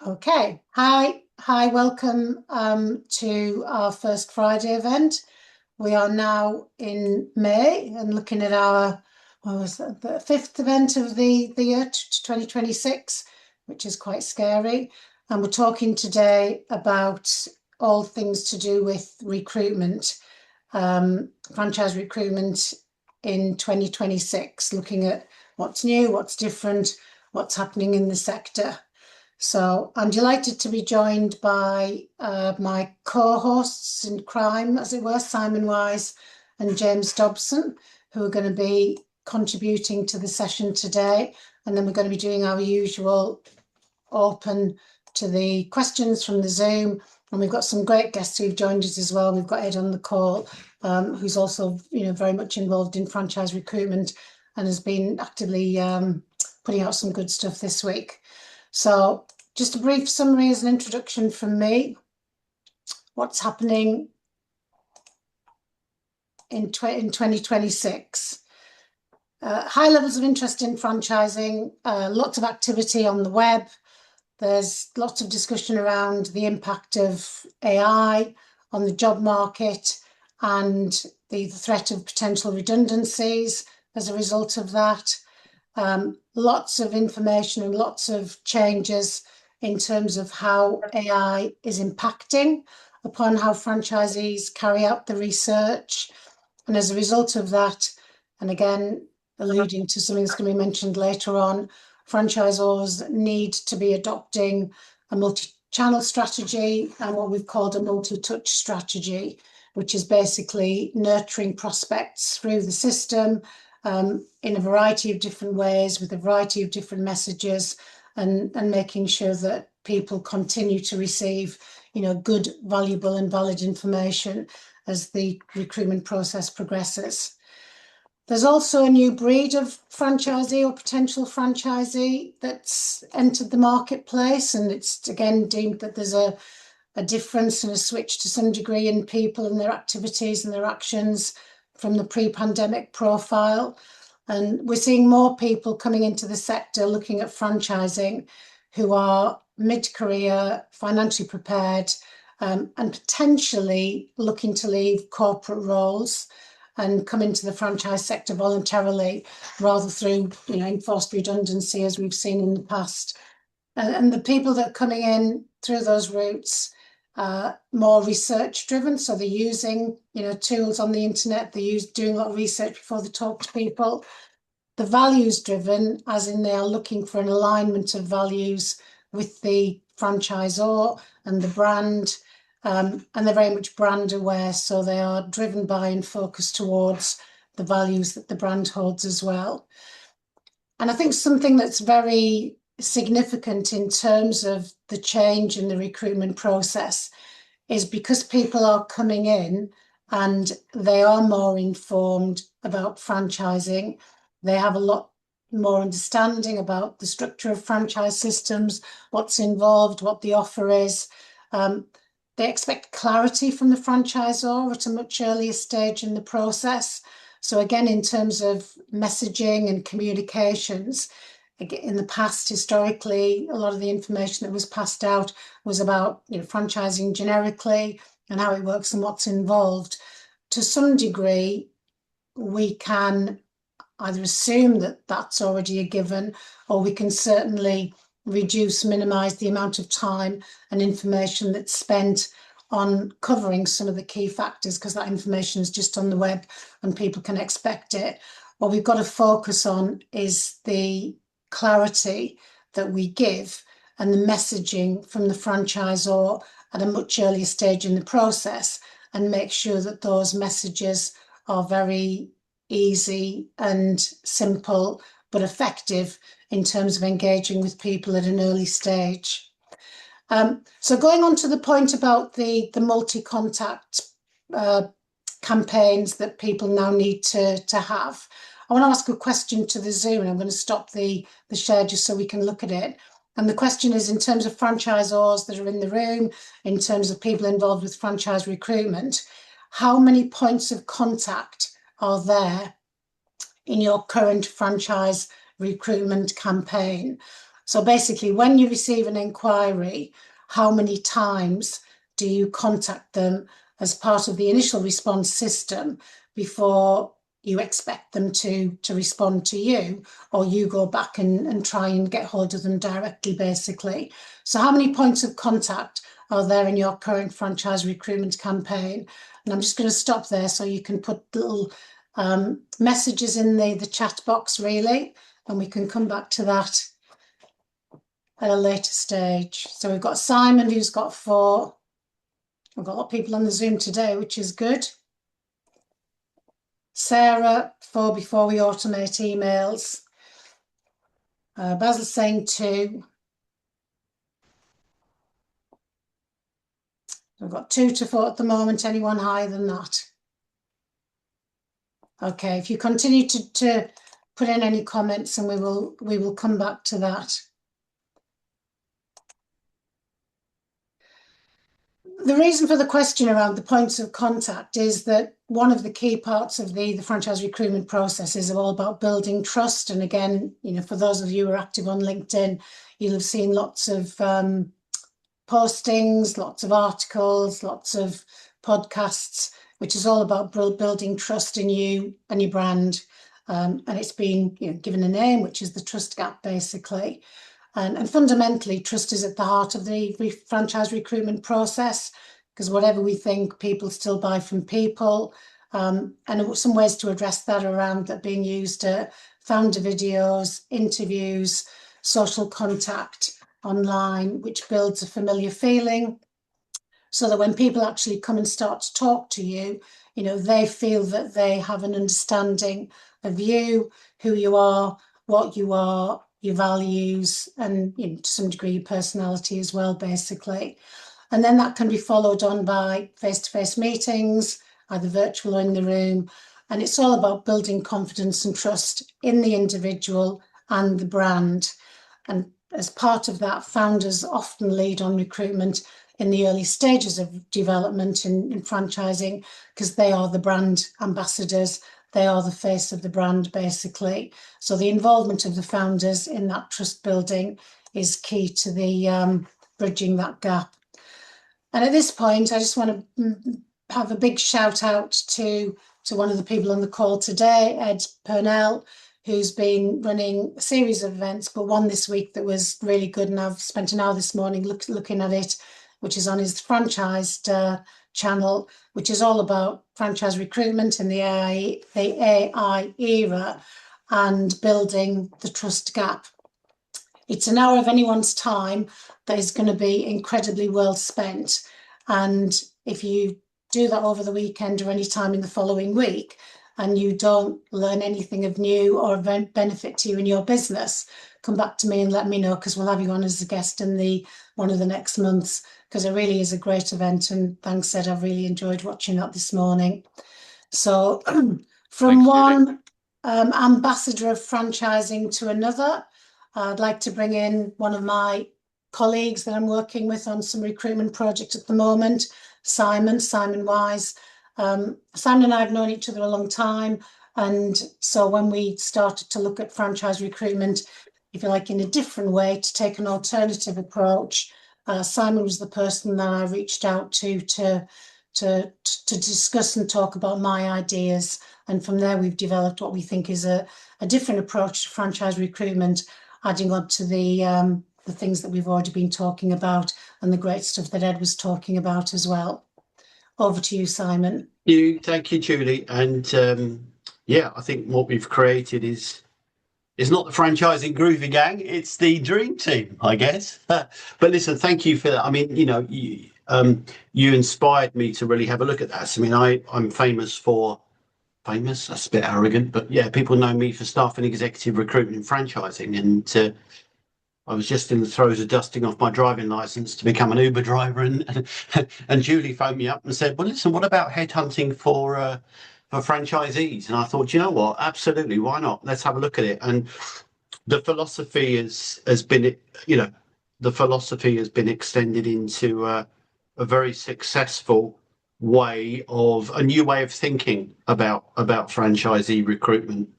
Okay, hi, welcome to our first Friday event. We are now in May and looking at our, what was that, the fifth event of the year 2026, which is quite scary. And we're talking today about all things to do with recruitment, franchise recruitment in 2026, looking at what's new, what's different, what's happening in the sector. So I'm delighted to be joined by my co-hosts in crime, as it were, Simon Wise and James Dobson, who are going to be contributing to the session today. And then we're going to be doing our usual open to the questions from the Zoom. And we've got some great guests who've joined us as well. We've got Ed on the call, who's also, very much involved in franchise recruitment and has been actively putting out some good stuff this week. So just a brief summary as an introduction from me. What's happening in 2026? High levels of interest in franchising, lots of activity on the web. There's lots of discussion around the impact of AI on the job market and the threat of potential redundancies as a result of that. Lots of information and lots of changes in terms of how AI is impacting upon how franchisees carry out the research. And as a result of that, and again, alluding to something that's going to be mentioned later on, franchisors need to be adopting a multi-channel strategy and what we've called a multi-touch strategy, which is basically nurturing prospects through the system in a variety of different ways with a variety of different messages and making sure that people continue to receive, good, valuable and valid information as the recruitment process progresses. There's also a new breed of franchisee or potential franchisee that's entered the marketplace, and it's again deemed that there's a difference and a switch to some degree in people and their activities and their actions from the pre-pandemic profile. And we're seeing more people coming into the sector looking at franchising who are mid-career, financially prepared, and potentially looking to leave corporate roles and come into the franchise sector voluntarily rather through, enforced redundancy as we've seen in the past. And the people that are coming in through those routes more research driven, so they're using tools on the internet, they're doing a lot of research before they talk to people. The values driven, as in they are looking for an alignment of values with the franchisor and the brand, and they're very much brand aware, so they are driven by and focused towards the values that the brand holds as well. And I think something that's very significant in terms of the change in the recruitment process is because people are coming in and they are more informed about franchising. They have a lot more understanding about the structure of franchise systems, what's involved, what the offer is. They expect clarity from the franchisor at a much earlier stage in the process. So again, in terms of messaging and communications, in the past, historically, a lot of the information that was passed out was about franchising generically and how it works and what's involved. To some degree, we can either assume that that's already a given, or we can certainly minimize the amount of time and information that's spent on covering some of the key factors, because that information is just on the web and people can expect it. What we've got to focus on is the clarity that we give and the messaging from the franchisor at a much earlier stage in the process, and make sure that those messages are very easy and simple but effective in terms of engaging with people at an early stage. So going on to the point about the multi-contact campaigns that people now need to have, I want to ask a question to the Zoom, and I'm going to stop the share just so we can look at it. And the question is, in terms of franchisors that are in the room, in terms of people involved with franchise recruitment, how many points of contact are there in your current franchise recruitment campaign? So basically, when you receive an inquiry, how many times do you contact them as part of the initial response system before you expect them to respond to you, or you go back and try and get hold of them directly, basically. So how many points of contact are there in your current franchise recruitment campaign? And I'm just going to stop there so you can put little messages in the chat box, really, and we can come back to that at a later stage. So we've got Simon, who's got 4. We've got a lot of people on the Zoom today, which is good. Sarah, 4 before we automate emails. Basil's saying 2. We've got 2 to 4 at the moment. Anyone higher than that? Okay, if you continue to put in any comments, and we will come back to that. The reason for the question around the points of contact is that one of the key parts of the franchise recruitment process is all about building trust. And again, for those of you who are active on LinkedIn, you'll have seen lots of postings, lots of articles, lots of podcasts, which is all about building trust in you and your brand. And it's been given a name, which is the trust gap, basically. And fundamentally, trust is at the heart of the franchise recruitment process, because whatever we think, people still buy from people. And some ways to address that around that being used: founder videos, interviews, social contact online, which builds a familiar feeling, so that when people actually come and start to talk to you, they feel that they have an understanding of you, who you are, what you are, your values, and to some degree your personality as well, basically. And then that can be followed on by face-to-face meetings, either virtual or in the room. And it's all about building confidence and trust in the individual and the brand. And as part of that, founders often lead on recruitment in the early stages of development in franchising, because they are the brand ambassadors. They are the face of the brand, basically. So the involvement of the founders in that trust building is key to the bridging that gap. And at this point, I just want to have a big shout out to one of the people on the call today, Ed Purnell, who's been running a series of events, but one this week that was really good. And I've spent an hour this morning looking at it, which is on his franchised channel, which is all about franchise recruitment in the AI era and building the trust gap. It's an hour of anyone's time that is going to be incredibly well spent. And if you do that over the weekend or any time in the following week, and you don't learn anything of new or benefit to you in your business, come back to me and let me know, because we'll have you on as a guest in one of the next months, because it really is a great event. And thanks, Ed, I've really enjoyed watching that this morning. So from one ambassador of franchising to another, I'd like to bring in one of my colleagues that I'm working with on some recruitment project at the moment, Simon Wise. Simon and I have known each other a long time, and so when we started to look at franchise recruitment, if you like, in a different way, to take an alternative approach, Simon was the person that I reached out to discuss and talk about my ideas, and from there we've developed what we think is a different approach to franchise recruitment, adding on to the things that we've already been talking about and the great stuff that Ed was talking about as well. Over to you, Simon. Thank you, Julie. And I think what we've created is not the franchising groovy gang; it's the dream team, I guess. But listen, thank you for that. I mean, you inspired me to really have a look at that. I mean, I'm famous. That's a bit arrogant, but yeah, people know me for staff and executive recruitment and franchising, and I was just in the throes of dusting off my driving license to become an Uber driver, and Julie phoned me up and said, "Well, listen, what about headhunting for franchisees?" And I thought, you know what, absolutely, why not? Let's have a look at it. And the philosophy has been, the philosophy has been extended into a very successful a new way of thinking about franchisee recruitment.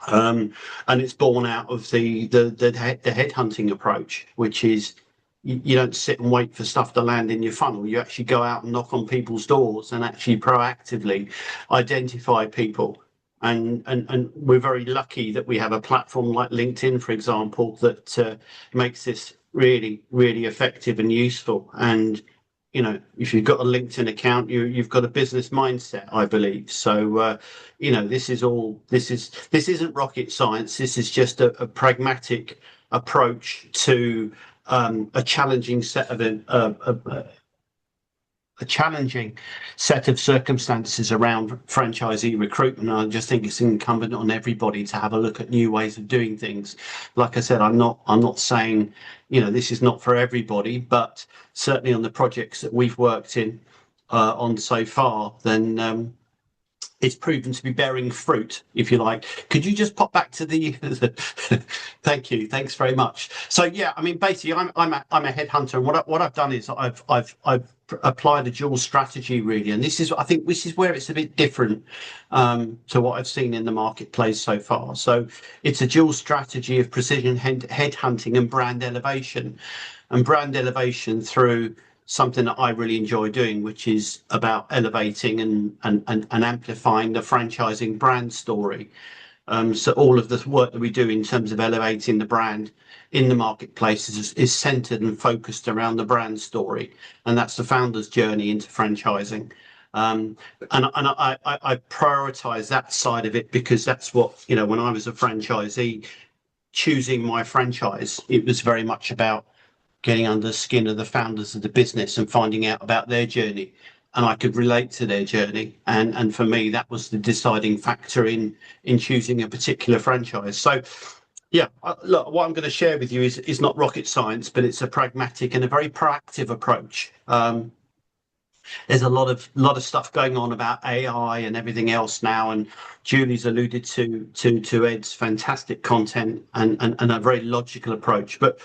And it's born out of the headhunting approach, which is you don't sit and wait for stuff to land in your funnel. You actually go out and knock on people's doors and actually proactively identify people. And we're very lucky that we have a platform like LinkedIn, for example, that makes this really effective and useful. And if you've got a LinkedIn account, you've got a business mindset, I believe. So, this isn't rocket science. This is just a pragmatic approach to a challenging set of a challenging set of circumstances around franchisee recruitment. I just think it's incumbent on everybody to have a look at new ways of doing things. Like I said, I'm not saying, this is not for everybody, but certainly on the projects that we've worked on so far, then it's proven to be bearing fruit, if you like. Could you just pop back to the? Thank you. Thanks very much. So yeah, I mean, basically, I'm a headhunter, and what I've done is I've applied a dual strategy really, and I think this is where it's a bit different to what I've seen in the marketplace so far. So it's a dual strategy of precision headhunting and brand elevation, through something that I really enjoy doing, which is about elevating and amplifying the franchising brand story. So all of the work that we do in terms of elevating the brand in the marketplace is centered and focused around the brand story, and that's the founder's journey into franchising. And I prioritize that side of it because that's what, when I was a franchisee choosing my franchise, it was very much about getting under the skin of the founders of the business and finding out about their journey. And I could relate to their journey. And for me, that was the deciding factor in choosing a particular franchise. So, yeah, look, what I'm going to share with you is not rocket science, but it's a pragmatic and a very proactive approach. There's a lot of stuff going on about AI and everything else now, and Julie's alluded to Ed's fantastic content and a very logical approach. But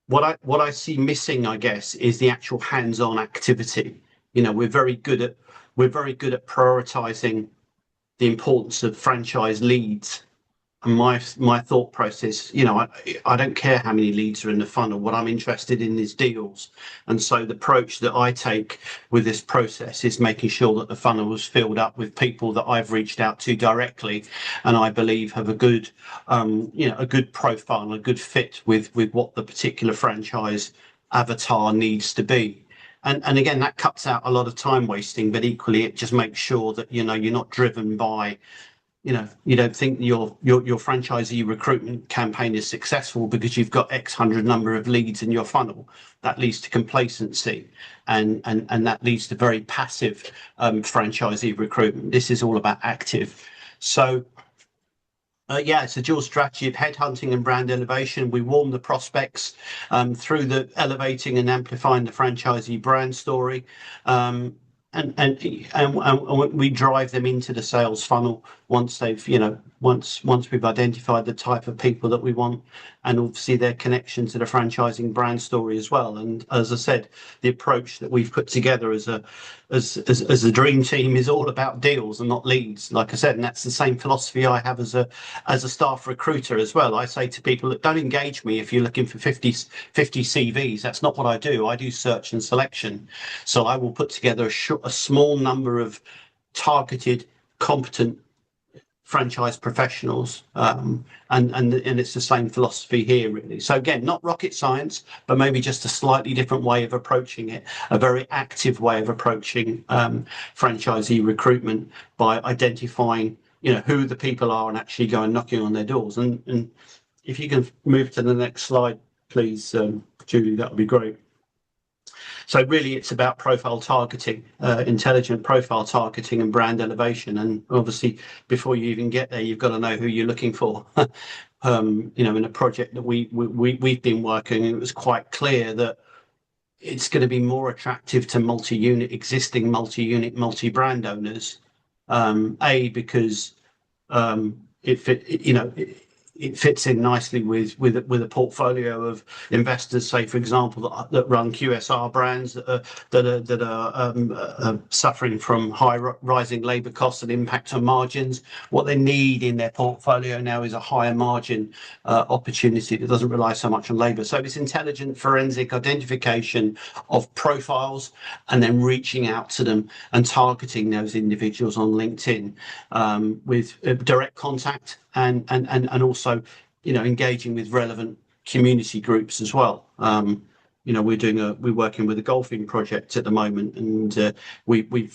what I see missing, I guess, is the actual hands-on activity. We're very good at prioritizing the importance of franchise leads. And my thought process, I don't care how many leads are in the funnel. What I'm interested in is deals. And so the approach that I take with this process is making sure that the funnel is filled up with people that I've reached out to directly, and I believe have a good, a good profile, a good fit with what the particular franchise avatar needs to be. And again, that cuts out a lot of time wasting, but equally it just makes sure that, you're not driven by, you don't think your franchisee recruitment campaign is successful because you've got X hundred number of leads in your funnel. That leads to complacency, and that leads to very passive franchisee recruitment. This is all about active. So yeah, it's a dual strategy of headhunting and brand elevation. We warm the prospects through the elevating and amplifying the franchisee brand story. And we drive them into the sales funnel once they've, once we've identified the type of people that we want, and obviously their connection to the franchising brand story as well. And as I said, the approach that we've put together as a dream team is all about deals and not leads, like I said. And that's the same philosophy I have as a staff recruiter as well. I say to people that don't engage me if you're looking for 50 CVs. That's not what I do. I do search and selection. So I will put together a small number of targeted, competent franchise professionals, and it's the same philosophy here really. So again, not rocket science, but maybe just a slightly different way of approaching it, a very active way of approaching franchisee recruitment by identifying who the people are and actually going knocking on their doors. And if you can move to the next slide please, Julie, that would be great. So really, it's about profile targeting, intelligent profile targeting and brand elevation. And obviously, before you even get there, you've got to know who you're looking for. In a project that we've been working, it was quite clear that it's going to be more attractive to existing multi-unit, multi-brand owners. Because it fits in nicely with a portfolio of investors, say for example, that run QSR brands that are suffering from rising labour costs and impact on margins. What they need in their portfolio now is a higher margin opportunity that doesn't rely so much on labour. So it's intelligent forensic identification of profiles and then reaching out to them and targeting those individuals on LinkedIn with direct contact and also, engaging with relevant community groups as well. We're working with a golfing project at the moment, and we've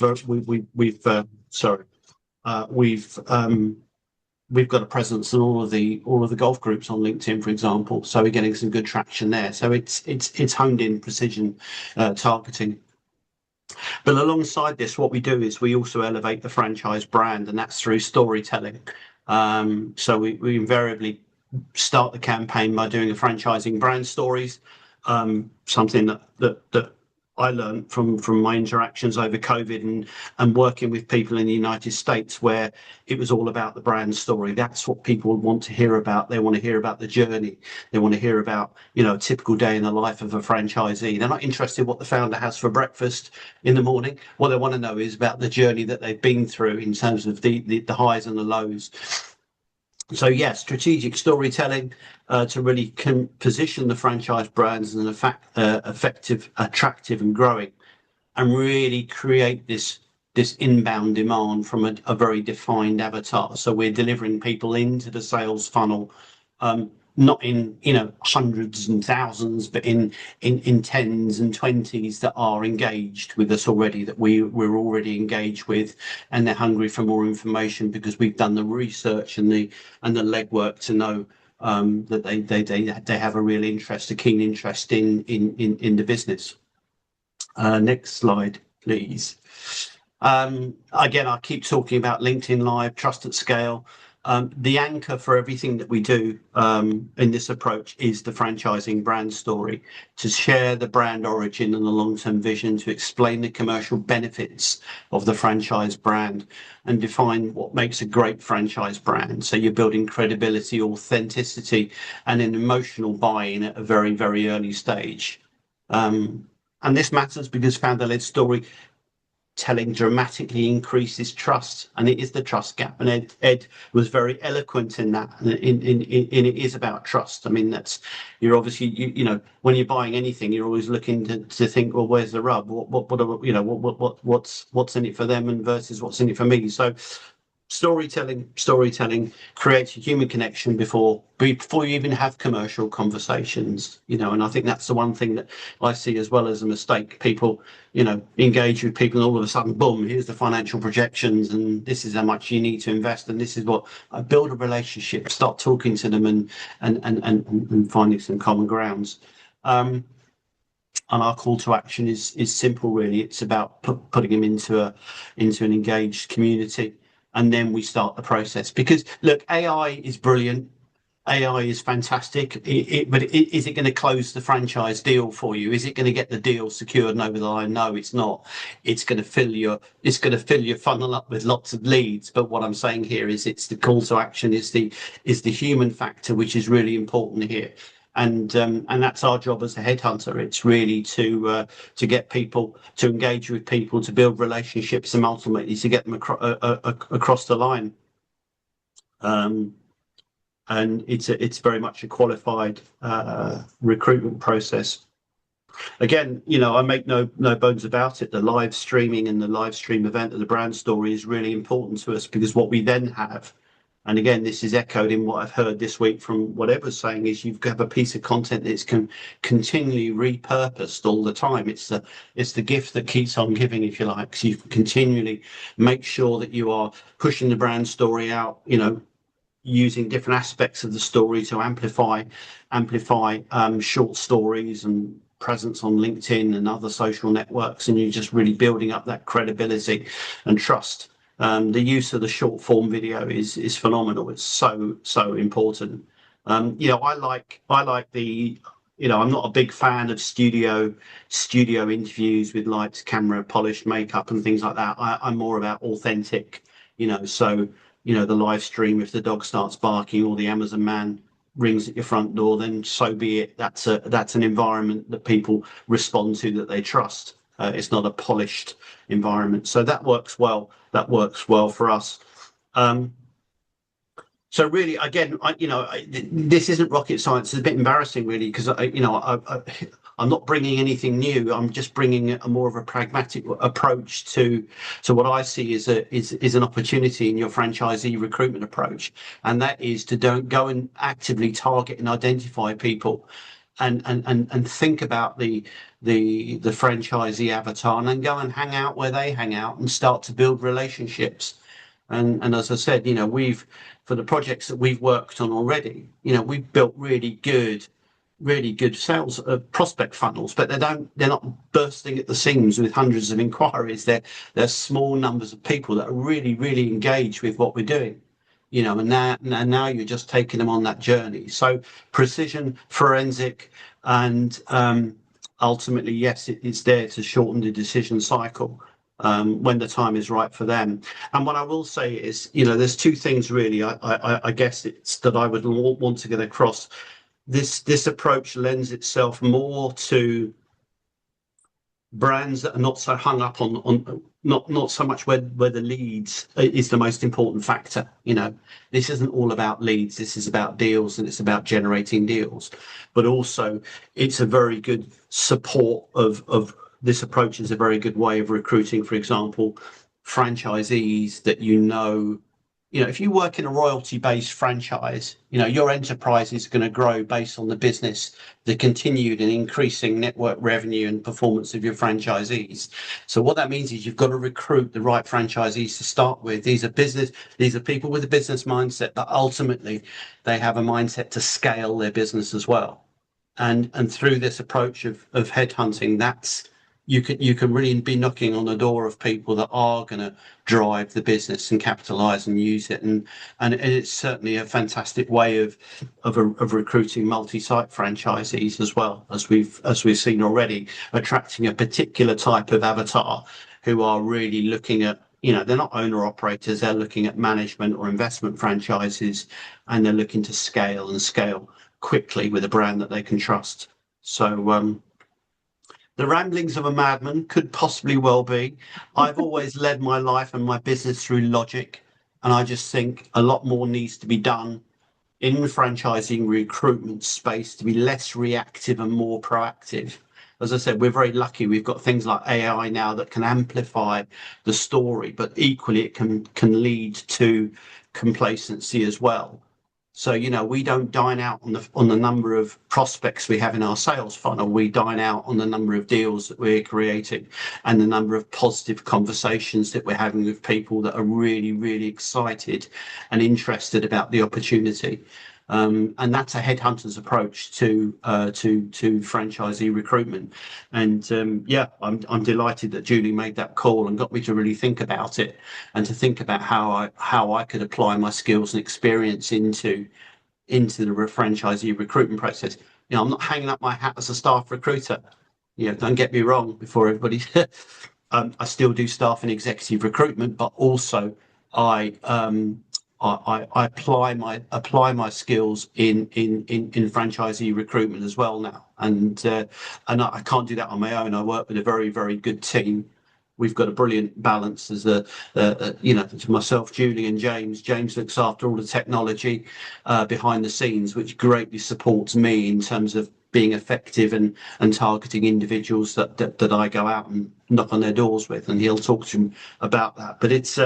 got a presence in all of the golf groups on LinkedIn, for example. So we're getting some good traction there. So it's honed in precision targeting. But alongside this, what we do is we also elevate the franchise brand, and that's through storytelling. So we invariably start the campaign by doing a franchising brand stories, something that I learned from my interactions over COVID and working with people in the United States, where it was all about the brand story. That's what people want to hear about. They want to hear about the journey. They want to hear about, a typical day in the life of a franchisee. They're not interested in what the founder has for breakfast in the morning. What they want to know is about the journey that they've been through in terms of the highs and the lows. So yes, strategic storytelling to really position the franchise brands as an effective, attractive, and growing, and really create this inbound demand from a very defined avatar. So we're delivering people into the sales funnel, not in hundreds and thousands, but in tens and twenties that are engaged with us already, that we're already engaged with, and they're hungry for more information because we've done the research and the legwork to know that they have a real interest, a keen interest in the business. Next slide, please. Again, I keep talking about LinkedIn Live, trust at scale. The anchor for everything that we do in this approach is the franchising brand story, to share the brand origin and the long-term vision, to explain the commercial benefits of the franchise brand and define what makes a great franchise brand. So you're building credibility, authenticity, and an emotional buy-in at a very, very early stage. And this matters because founder-led story telling dramatically increases trust, and it is the trust gap, and Ed was very eloquent in that, and it is about trust. I mean, you're obviously when you're buying anything, you're always looking to think, well, where's the rub, what's in it for them and versus what's in it for me. So storytelling creates a human connection before you even have commercial conversations, and I think that's the one thing that I see as well as a mistake. People engage with people, and all of a sudden, boom, here's the financial projections, and this is how much you need to invest, and this is what I build a relationship, start talking to them and finding some common grounds. And our call to action is simple, really. It's about putting them into an engaged community. And then we start the process, because look, AI is brilliant. AI is fantastic, but is it going to close the franchise deal for you? Is it going to get the deal secured and over the line? No, it's not. It's going to fill your funnel up with lots of leads. But what I'm saying here is, it's the call to action, is the human factor, which is really important here. And that's our job as a headhunter. It's really to get people, to engage with people, to build relationships, and ultimately to get them across the line. And it's very much a qualified recruitment process. Again, I make no bones about it. The live streaming and the live stream event of the brand story is really important to us, because what we then have, and again, this is echoed in what I've heard this week from whatever's saying, is you've got a piece of content that's continually repurposed all the time. It's the gift that keeps on giving, if you like. So you continually make sure that you are pushing the brand story out, using different aspects of the story to amplify short stories and presence on LinkedIn and other social networks, and you're just really building up that credibility and trust. The use of the short form video is phenomenal. It's so important. I like the, I'm not a big fan of studio interviews with lights, camera, polished makeup and things like that. I'm more about authentic, so the live stream, if the dog starts barking or the Amazon man rings at your front door, then so be it. That's an environment that people respond to, that they trust. It's not a polished environment, so that works well. That works well for us. So really, again, this isn't rocket science. It's a bit embarrassing, really, because I'm not bringing anything new. I'm just bringing a more of a pragmatic approach to what I see as an opportunity in your franchisee recruitment approach, and that is to don't go and actively target and identify people, and think about the franchisee avatar, and then go and hang out where they hang out and start to build relationships. And as I said, for the projects that we've worked on already, we've built really good sales prospect funnels, but they're not bursting at the seams with hundreds of inquiries. They're small numbers of people that are really, really engaged with what we're doing. And now you're just taking them on that journey. So precision, forensic, and ultimately, yes, it's there to shorten the decision cycle when the time is right for them. And what I will say is, there's two things really. I guess it's that I would want to get across. This approach lends itself more to brands that are not so hung up on not so much where the leads is the most important factor. This isn't all about leads. This is about deals, and it's about generating deals. But also, it's a very good support of this approach is a very good way of recruiting, for example, franchisees that if you work in a royalty-based franchise, your enterprise is going to grow based on the business, the continued and increasing network revenue and performance of your franchisees. So what that means is you've got to recruit the right franchisees to start with. These are people with a business mindset, but ultimately they have a mindset to scale their business as well. And through this approach of headhunting, you can really be knocking on the door of people that are going to drive the business and capitalize and use it, and it's certainly a fantastic way of recruiting multi-site franchisees as well, as we've seen already, attracting a particular type of avatar who are really looking at, they're not owner operators, they're looking at management or investment franchises, and they're looking to scale quickly with a brand that they can trust. So the ramblings of a madman could possibly well be. I've always led my life and my business through logic, and I just think a lot more needs to be done in the franchising recruitment space to be less reactive and more proactive. As I said, we're very lucky. We've got things like AI now that can amplify the story, but equally it can lead to complacency as well. So, we don't dine out on the number of prospects we have in our sales funnel. We dine out on the number of deals that we're creating and the number of positive conversations that we're having with people that are really, really excited and interested about the opportunity. And that's a headhunter's approach to franchisee recruitment. And I'm delighted that Julie made that call and got me to really think about it, and to think about how I could apply my skills and experience into the franchisee recruitment process. I'm not hanging up my hat as a staff recruiter. Don't get me wrong. Before everybody, I still do staff and executive recruitment, but also I apply my skills in franchisee recruitment as well now, and I can't do that on my own. I work with a very, very good team. We've got a brilliant balance as myself, Julie, and James. James looks after all the technology behind the scenes, which greatly supports me in terms of being effective and targeting individuals that I go out and knock on their doors with, and he'll talk to them about that. But it's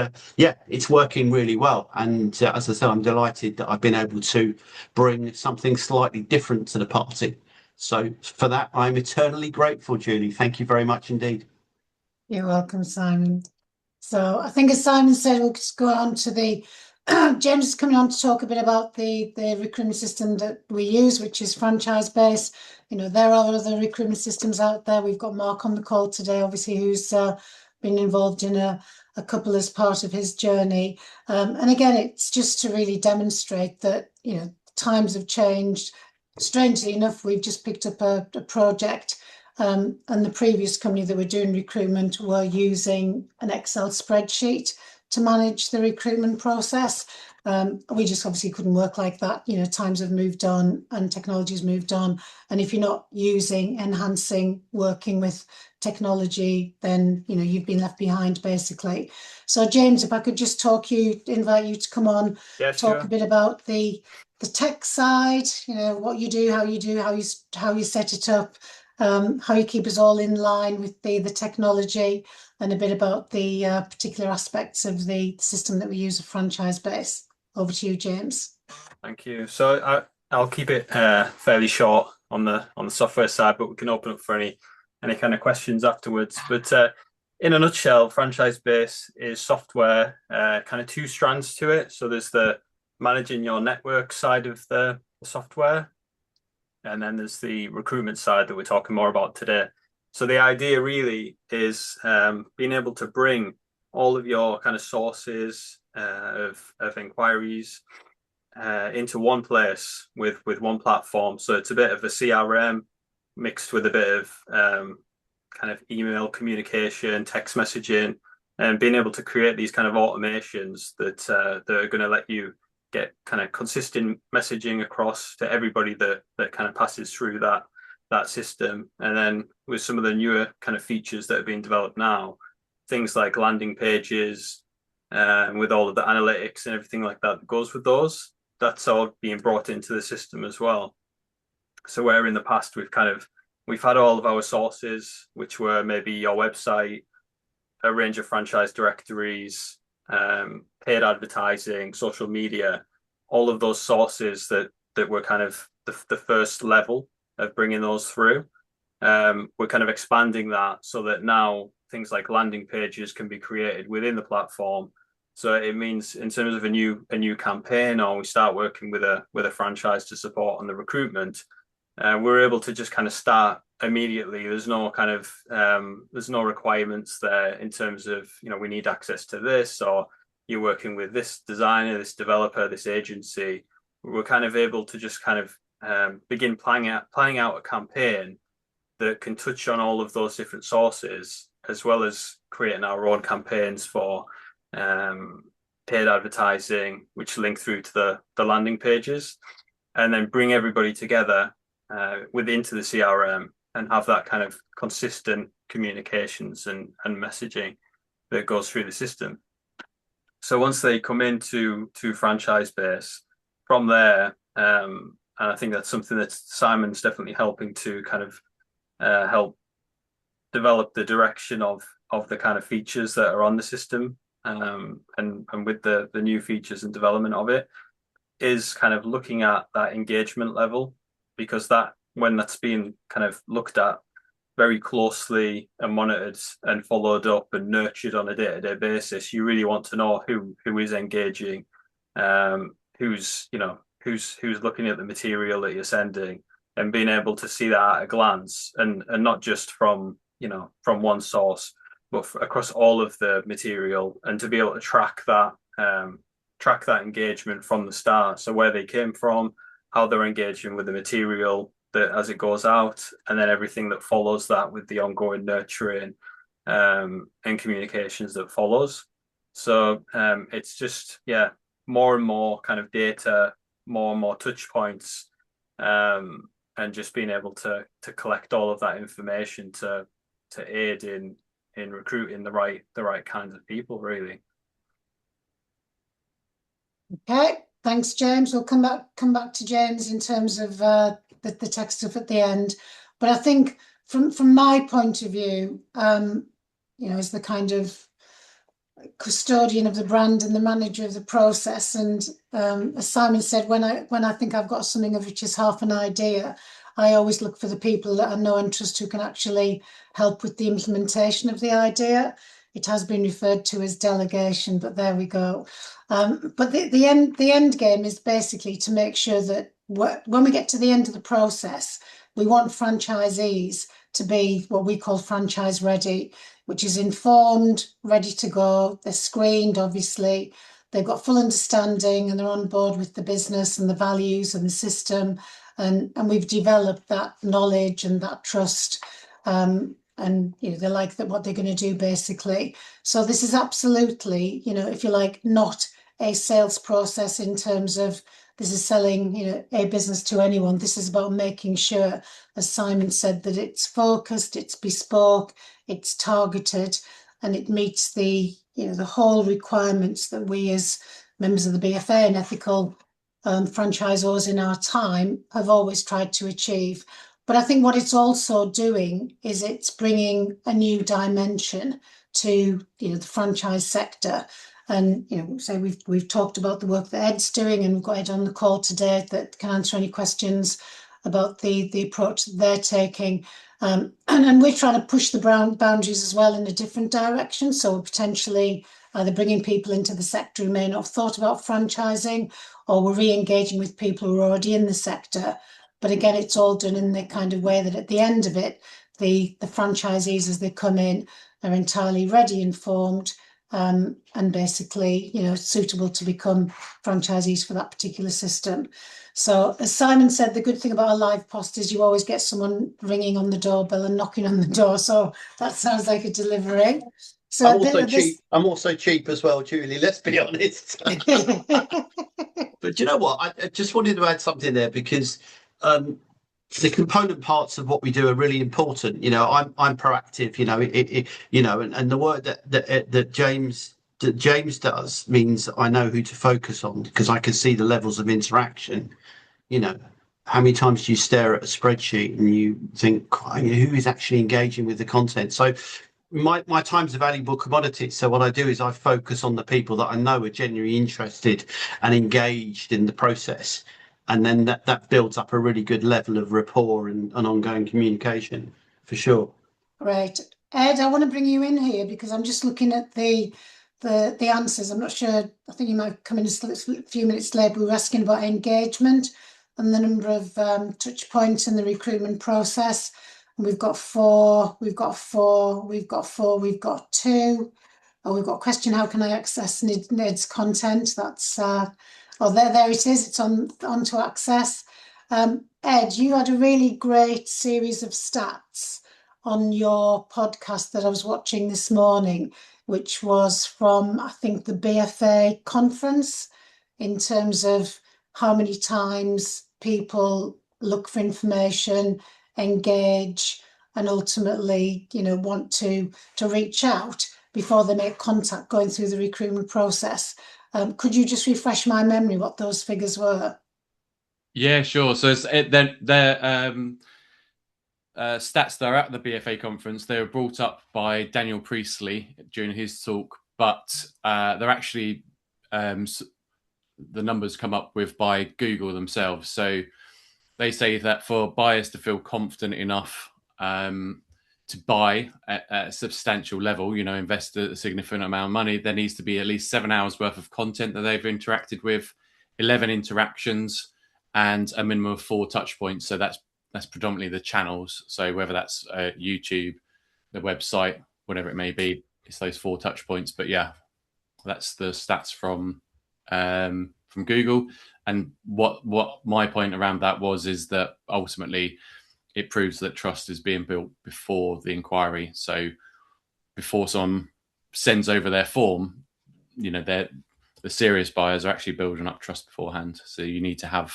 working really well, and as I said, I'm delighted that I've been able to bring something slightly different to the party. So for that, I'm eternally grateful, Julie. Thank you very much indeed. You're welcome, Simon. So I think, as Simon said, we'll just go on to the James is coming on to talk a bit about the recruitment system that we use, which is franchise based. There are other recruitment systems out there. We've got Mark on the call today, obviously, who's been involved in a couple as part of his journey. And again, it's just to really demonstrate that times have changed. Strangely enough, we've just picked up a project. And the previous company that were doing recruitment were using an Excel spreadsheet to manage the recruitment process. We just obviously couldn't work like that. You know, times have moved on and technology's moved on. And if you're not using, enhancing, working with technology, then, you know, you've been left behind basically. So James, if I could just invite you to come on, Yeah, talk sure. a bit about the tech side, you know, what you do, how you set it up, how you keep us all in line with the technology, and a bit about the particular aspects of the system that we use, a franchise base. Over to you, James. Thank you. So I'll keep it fairly short on the software side, but we can open up for any kind of questions afterwards. But in a nutshell, franchise base is software, kind of two strands to it. So there's the managing your network side of the software, and then there's the recruitment side that we're talking more about today. So the idea really is being able to bring all of your kind of sources of inquiries into one place with one platform. So it's a bit of a CRM mixed with a bit of kind of email communication, text messaging, and being able to create these kind of automations that are going to let you get kind of consistent messaging across to everybody that kind of passes through that system. And then with some of the newer kind of features that are being developed now, things like landing pages, with all of the analytics and everything like that goes with those, that's all being brought into the system as well. So where in the past we've had all of our sources, which were maybe your website, a range of franchise directories, paid advertising, social media, all of those sources that were kind of the first level of bringing those through. We're kind of expanding that so that now things like landing pages can be created within the platform. So it means in terms of a new campaign, or we start working with a franchise to support on the recruitment, we're able to just kind of start immediately. There's no kind of there's no requirements there in terms of, you know, we need access to this, or you're working with this designer, this developer, this agency. We're kind of able to just kind of begin planning out a campaign that can touch on all of those different sources, as well as creating our own campaigns for paid advertising, which link through to the landing pages, and then bring everybody together into the CRM and have that kind of consistent communications and messaging that goes through the system. So once they come into franchise base, from there, and I think that's something that Simon's definitely helping to kind of help develop the direction of the kind of features that are on the system, and with the new features and development of it, is kind of looking at that engagement level, because that, when that's being kind of looked at very closely and monitored and followed up and nurtured on a day-to-day basis, you really want to know who is engaging, who's looking at the material that you're sending, and being able to see that at a glance, and not just from one source, but across all of the material, and to be able to track that engagement from the start. So where they came from, how they're engaging with the material that as it goes out, and then everything that follows that with the ongoing nurturing and communications that follows. So it's just, more and more kind of data, more and more touch points, and just being able to collect all of that information to aid in recruiting the right kinds of people, really. Okay, thanks, James. We'll come back to James in terms of the tech stuff at the end. But I think from my point of view, as the kind of custodian of the brand and the manager of the process, and as Simon said, when I think I've got something of which is half an idea, I always look for the people that I know and trust who can actually help with the implementation of the idea. It has been referred to as delegation, but there we go. But the end game is basically to make sure that when we get to the end of the process, we want franchisees to be what we call franchise ready, which is informed, ready to go. They're screened, obviously. They've got full understanding and they're on board with the business and the values and the system. And we've developed that knowledge and that trust. And and they like that what they're going to do basically. So this is absolutely, if you like, not a sales process in terms of this is selling, a business to anyone. This is about making sure, as Simon said, that it's focused, it's bespoke, it's targeted, and it meets the whole requirements that we as members of the BFA and ethical franchisors in our time have always tried to achieve. But I think what it's also doing is it's bringing a new dimension to the franchise sector. And so we've talked about the work that Ed's doing, and we've got Ed on the call today that can answer any questions about the approach that they're taking. And we're trying to push the boundaries as well in a different direction. So we're potentially either bringing people into the sector who may not have thought about franchising, or we're re-engaging with people who are already in the sector. But again, it's all done in the kind of way that at the end of it, the franchisees as they come in are entirely ready, informed, and basically, suitable to become franchisees for that particular system. So as Simon said, the good thing about a live post is you always get someone ringing on the doorbell and knocking on the door. So that sounds like a delivery. So I'm also cheap as well, Julie, let's be honest. But you know what? I just wanted to add something there, because the component parts of what we do are really important. I'm proactive. And the work that James does means I know who to focus on, because I can see the levels of interaction. How many times do you stare at a spreadsheet and you think, who is actually engaging with the content? So my time's a valuable commodity. So what I do is I focus on the people that I know are genuinely interested and engaged in the process. And then that builds up a really good level of rapport and ongoing communication, for sure. Right. Ed, I want to bring you in here because I'm just looking at the answers. I'm not sure. I think you might come in a few minutes later. We were asking about engagement and the number of touch points in the recruitment process. And we've got 4, we've got 4, we've got 4, we've got 2. Oh, we've got a question, how can I access Ned's content? That's there it is. It's on to access. Ed, you had a really great series of stats on your podcast that I was watching this morning, which was from, I think, the BFA conference, in terms of how many times people look for information, engage, and ultimately, want to reach out before they make contact going through the recruitment process. Could you just refresh my memory what those figures were? Yeah, sure. So they're stats that are at the BFA conference. They were brought up by Daniel Priestley during his talk, but they're actually the numbers come up with by Google themselves. So they say that for buyers to feel confident enough to buy at a substantial level, invest a significant amount of money, there needs to be at least 7 hours worth of content that they've interacted with, 11 interactions, and a minimum of 4 touch points. So that's predominantly the channels. So whether that's YouTube, the website, whatever it may be, it's those 4 touch points. But yeah, that's the stats from Google. And what my point around that is that ultimately it proves that trust is being built before the inquiry. So before someone sends over their form, the serious buyers are actually building up trust beforehand. So you need to have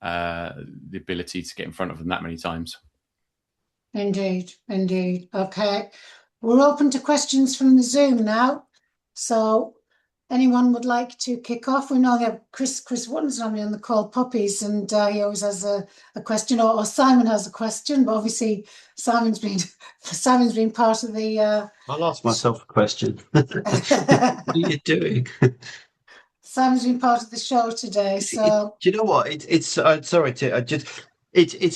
the ability to get in front of them that many times. Indeed. Okay. We're open to questions from the Zoom now. So anyone would like to kick off? We know we have Chris Wotton's normally on the call, Poppies, and he always has a question, or Simon has a question, but obviously Simon's been part of the... I'll ask myself a question. What are you doing? Simon's been part of the show today, so... Do you know what? It's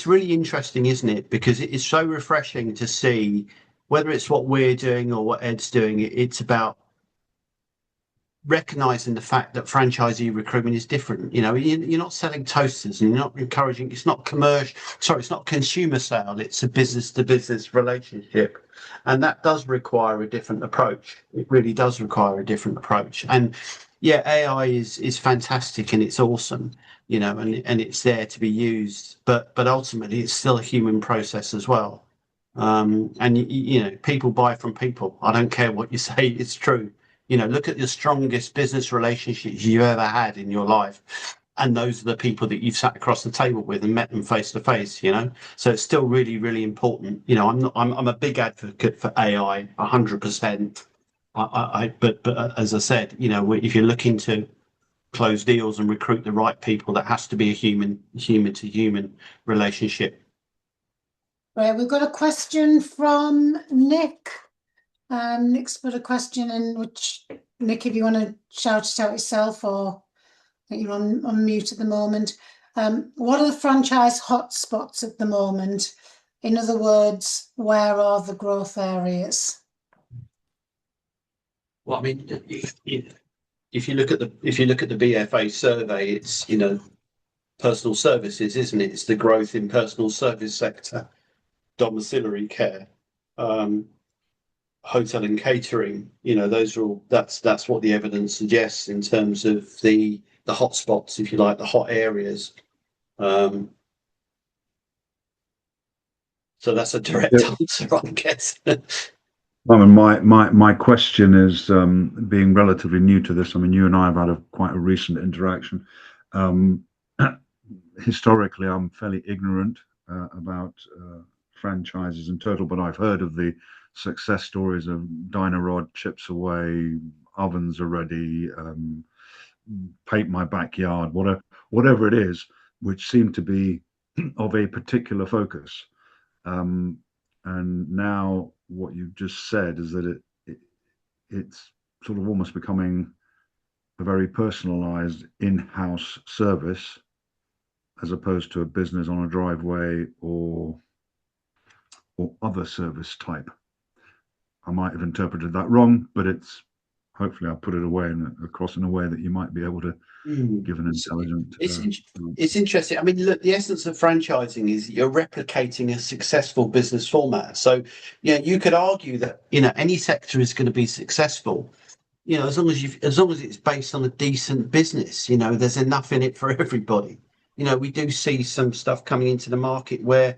really interesting, isn't it? Because it is so refreshing to see, whether it's what we're doing or what Ed's doing, it's about recognizing the fact that franchisee recruitment is different. You're not selling toasters, and you're not encouraging, it's not consumer sale, it's a business to business relationship, and that does require a different approach. It really does require a different approach. And yeah, AI is fantastic and it's awesome, and it's there to be used, but ultimately it's still a human process as well. And you know, people buy from people. I don't care what you say, it's true. You know, look at the strongest business relationships you've ever had in your life, and those are the people that you've sat across the table with and met them face to face. You know, so it's still really, really important. You know, I'm a big advocate for AI, 100%. But as I said, you know, if you're looking to close deals and recruit the right people, that has to be a human to human relationship. Right, we've got a question from Nick. Nick's put a question in, which, Nick, if you want to shout it out yourself, or I think you're on mute at the moment. What are the franchise hotspots at the moment? In other words, where are the growth areas? Well, I mean, if you look at the BFA survey, it's, you know, personal services, isn't it? It's the growth in personal service sector, domiciliary care, hotel and catering. You know, those are all. That's what the evidence suggests in terms of the hotspots, if you like, the hot areas. So that's a direct answer, I guess. I mean, my question is, being relatively new to this. I mean, you and I have had quite a recent interaction. Historically, I'm fairly ignorant about franchises in total, but I've heard of the success stories of Dynarod, Chips Away, Ovens Are Ready, Paint My Backyard, whatever it is, which seem to be of a particular focus. And now what you've just said is that it's sort of almost becoming a very personalized in-house service, as opposed to a business on a driveway or other service type. I might have interpreted that wrong, but it's, hopefully I put it away and across in a way that you might be able to give an intelligent. It's interesting. I mean, look, the essence of franchising is you're replicating a successful business format. So, yeah, you could argue that, you know, any sector is going to be successful, you know, as long as it's based on a decent business. You know, there's enough in it for everybody. You know, we do see some stuff coming into the market where,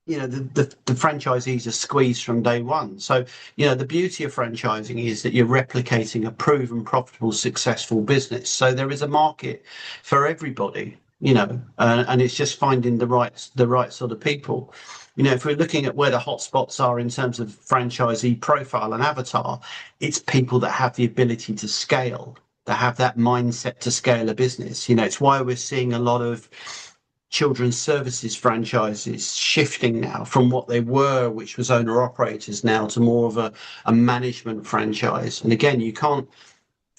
you know, the franchisees are squeezed from day one. So, you know, the beauty of franchising is that you're replicating a proven, profitable, successful business. So there is a market for everybody, you know, and it's just finding the right sort of people. You know, if we're looking at where the hotspots are in terms of franchisee profile and avatar, it's people that have the ability to scale, that have that mindset to scale a business. You know, it's why we're seeing a lot of children's services franchises shifting now from what they were, which was owner operators, now to more of a management franchise. And again, you can't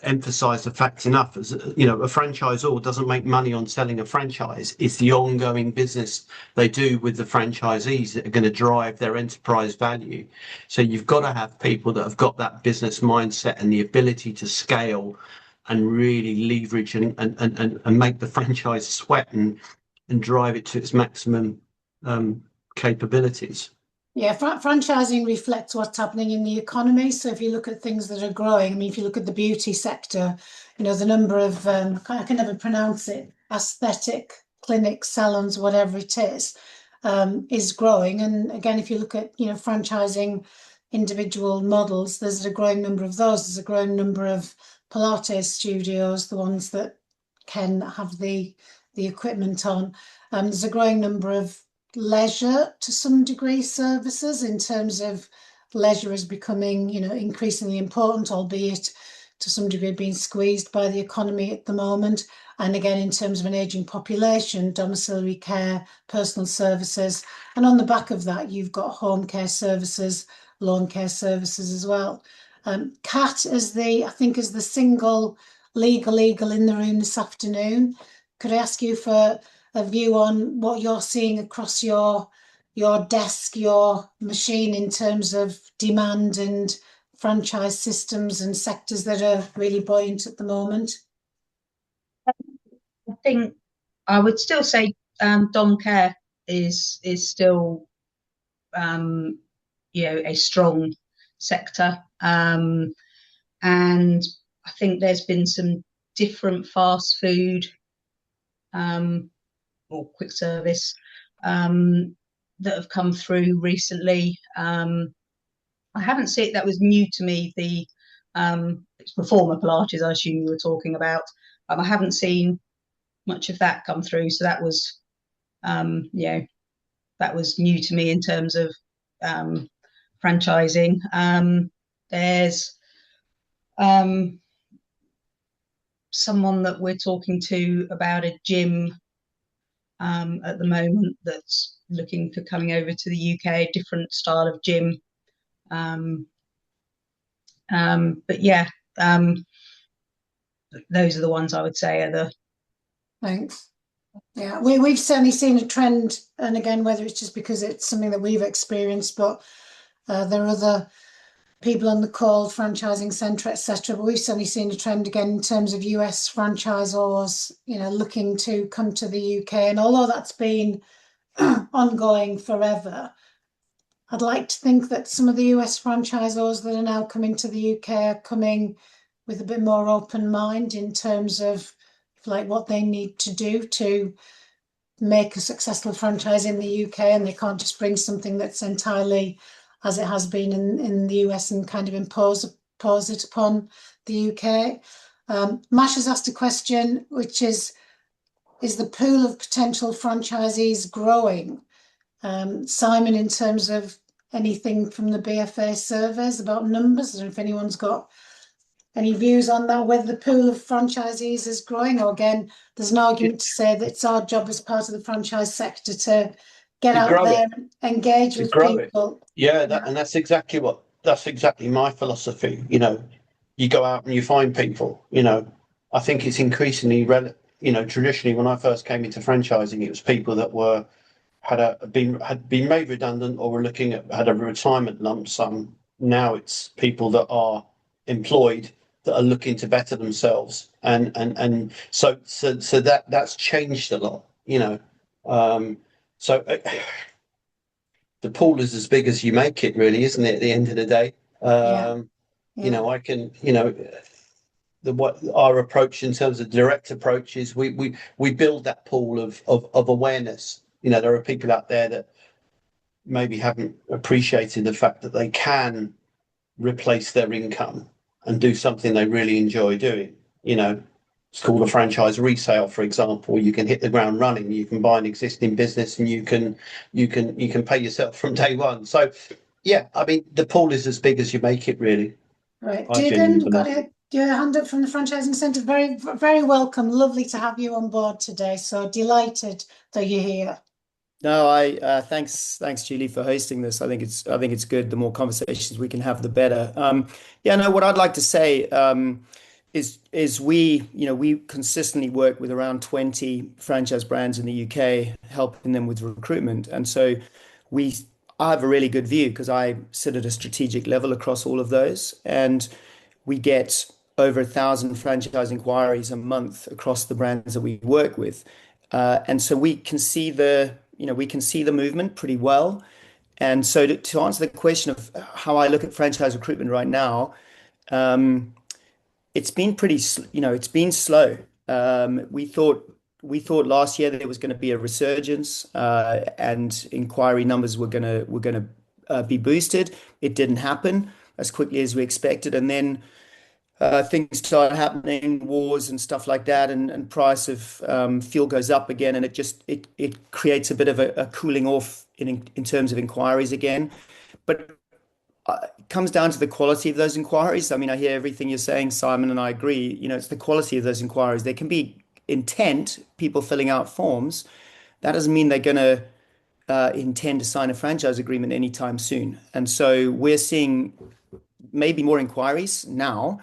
emphasize the fact enough, as you know, a franchisor doesn't make money on selling a franchise. It's the ongoing business they do with the franchisees that are going to drive their enterprise value. So you've got to have people that have got that business mindset and the ability to scale and really leverage and make the franchise sweat and drive it to its maximum capabilities. Yeah, franchising reflects what's happening in the economy. So if you look at things that are growing, I mean, if you look at the beauty sector, you know, the number of, I can never pronounce it, aesthetic clinics, salons, whatever it is growing. And again, if you look at, you know, franchising individual models, there's a growing number of those. There's a growing number of Pilates studios, the ones that can have the equipment on. There's a growing number of leisure to some degree services, in terms of leisure is becoming, you know, increasingly important, albeit to some degree being squeezed by the economy at the moment. And again, in terms of an aging population, domiciliary care, personal services, and on the back of that, you've got home care services, lawn care services as well. Kat, I think is the single legal in the room this afternoon. Could I ask you for a view on what you're seeing across your desk, your machine, in terms of demand and franchise systems and sectors that are really buoyant at the moment? I think I would still say dom care is still you know, a strong sector, and I think there's been some different fast food or quick service that have come through recently. I haven't seen it. That was new to me. The Reformer Pilates, I assume you were talking about. I haven't seen much of that come through, so that was that was new to me in terms of franchising. There's someone that we're talking to about a gym at the moment that's looking for coming over to the UK, a different style of gym. But yeah, those are the ones I would say are the. Thanks. Yeah, we've certainly seen a trend, and again, whether it's just because it's something that we've experienced, but there are other people on the call, franchising centre, etc. But we've certainly seen a trend again in terms of US franchisors, looking to come to the UK. And although that's been ongoing forever, I'd like to think that some of the US franchisors that are now coming to the UK are coming with a bit more open mind in terms of like what they need to do to make a successful franchise in the UK, and they can't just bring something that's entirely as it has been in the US and kind of impose it upon the UK. Mash has asked a question, which is the pool of potential franchisees growing? Simon, in terms of anything from the BFA surveys about numbers, and if anyone's got any views on that, whether the pool of franchisees is growing, or again, there's an argument to say that it's our job as part of the franchise sector to get out there and engage with people. Yeah, and that's exactly my philosophy. You go out and you find people. I think it's increasingly traditionally when I first came into franchising, it was people that had been made redundant or were had a retirement lump sum. Now it's people that are employed that are looking to better themselves, and so that's changed a lot. The pool is as big as you make it, really, isn't it? At the end of the day, I can, what our approach in terms of direct approach is we build that pool of awareness. There are people out there that maybe haven't appreciated the fact that they can replace their income and do something they really enjoy doing. It's called a franchise resale, for example. You can hit the ground running. You can buy an existing business, and you can pay yourself from day one. So, yeah, I mean, the pool is as big as you make it, really. Right, Dugan, got your hand up from the franchising centre. Very, very welcome. Lovely to have you on board today. So delighted that you're here. No, thanks, Julie, for hosting this. I think it's good. The more conversations we can have, the better. What I'd like to say is we consistently work with around 20 franchise brands in the UK, helping them with recruitment, and so I have a really good view because I sit at a strategic level across all of those, and we get over 1,000 franchise inquiries a month across the brands that we work with, and so we can see the movement pretty well. And so to answer the question of how I look at franchise recruitment right now, it's been it's been slow. We thought last year that there was going to be a resurgence, and inquiry numbers were going to be boosted. It didn't happen as quickly as we expected, and then things started happening, wars and stuff like that, and price of fuel goes up again, and it creates a bit of a cooling off in terms of inquiries again. But it comes down to the quality of those inquiries. I mean, I hear everything you're saying, Simon, and I agree. It's the quality of those inquiries. There can be intent, people filling out forms. That doesn't mean they're going to intend to sign a franchise agreement anytime soon. And so we're seeing maybe more inquiries now,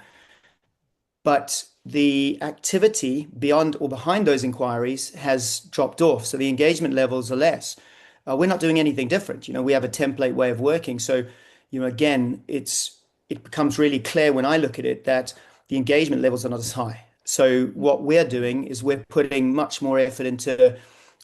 but the activity beyond or behind those inquiries has dropped off. So the engagement levels are less. We're not doing anything different. We have a template way of working. So, again, it becomes really clear when I look at it that the engagement levels are not as high. So what we're doing is we're putting much more effort into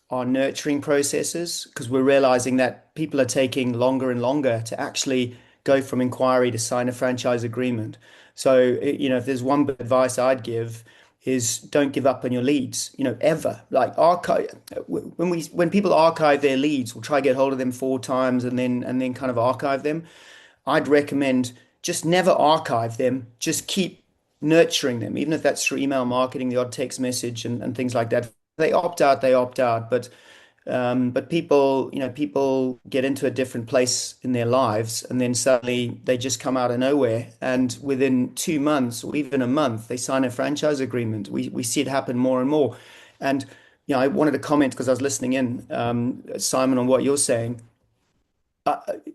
our nurturing processes, because we're realizing that people are taking longer and longer to actually go from inquiry to sign a franchise agreement. So, if there's one bit of advice I'd give, is don't give up on your leads, ever. Like archive when people archive their leads, we'll try to get hold of them 4 times and then kind of archive them. I'd recommend just never archive them. Just keep nurturing them, even if that's through email marketing, the odd text message and things like that. If they opt out, they opt out. But people get into a different place in their lives, and then suddenly they just come out of nowhere. And within 2 months or even a month, they sign a franchise agreement. We see it happen more and more. And I wanted to comment because I was listening in, Simon, on what you're saying.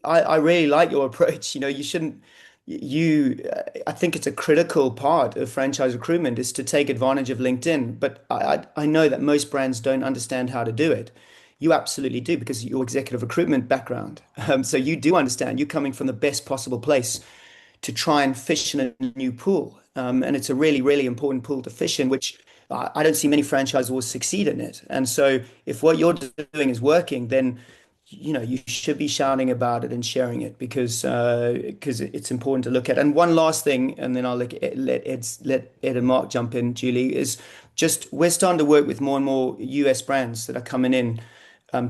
I really like your approach. You shouldn't. I think it's a critical part of franchise recruitment is to take advantage of LinkedIn. But I know that most brands don't understand how to do it. You absolutely do because your executive recruitment background. So you do understand. You're coming from the best possible place to try and fish in a new pool. And it's a really, really important pool to fish in, which I don't see many franchises will succeed in it. And so if what you're doing is working, then you should be shouting about it and sharing it because it's important to look at. And one last thing, and then I'll let Ed and Mark jump in, Julie, is just we're starting to work with more and more US brands that are coming in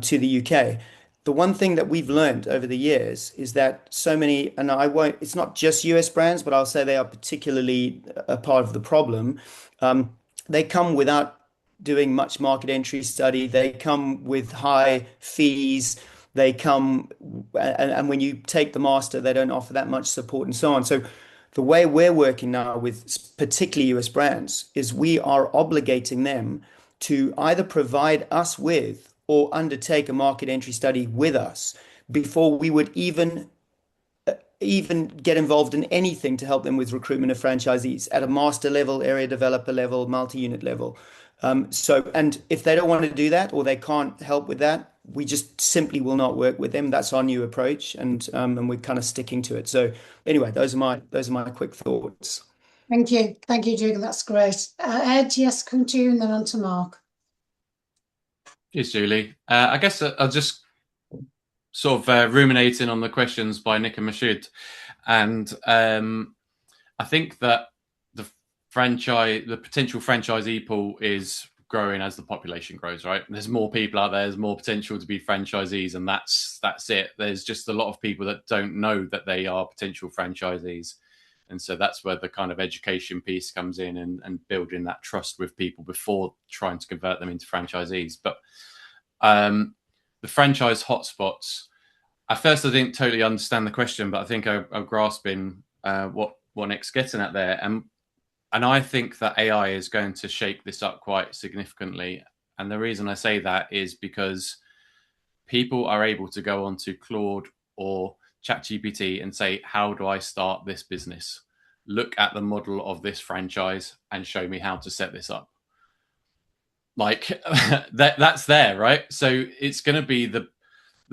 to the UK. The one thing that we've learned over the years is that so many, and it's not just US brands, but I'll say they are particularly a part of the problem. They come without doing much market entry study. They come with high fees. They come, and when you take the master, they don't offer that much support and so on. So the way we're working now with particularly US brands is we are obligating them to either provide us with or undertake a market entry study with us before we would even get involved in anything to help them with recruitment of franchisees at a master level, area developer level, multi-unit level. And if they don't want to do that or they can't help with that, we just simply will not work with them. That's our new approach, and we're kind of sticking to it. So anyway, those are my quick thoughts. Thank you, Julie. That's great. Ed, yes, come to you, and then on to Mark. Cheers, Julie. I guess I'll just sort of ruminating on the questions by Nick and Mashoud, and I think that the potential franchisee pool is growing as the population grows. Right, there's more people out there. There's more potential to be franchisees, and that's it. There's just a lot of people that don't know that they are potential franchisees. And so that's where the kind of education piece comes in and building that trust with people before trying to convert them into franchisees. But the franchise hotspots, at first I didn't totally understand the question, but I think I'm grasping what Nick's getting at there. And I think that AI is going to shake this up quite significantly. And the reason I say that is because people are able to go onto Claude or ChatGPT and say, how do I start this business? Look at the model of this franchise and show me how to set this up. Like that's there, right? So it's going to be the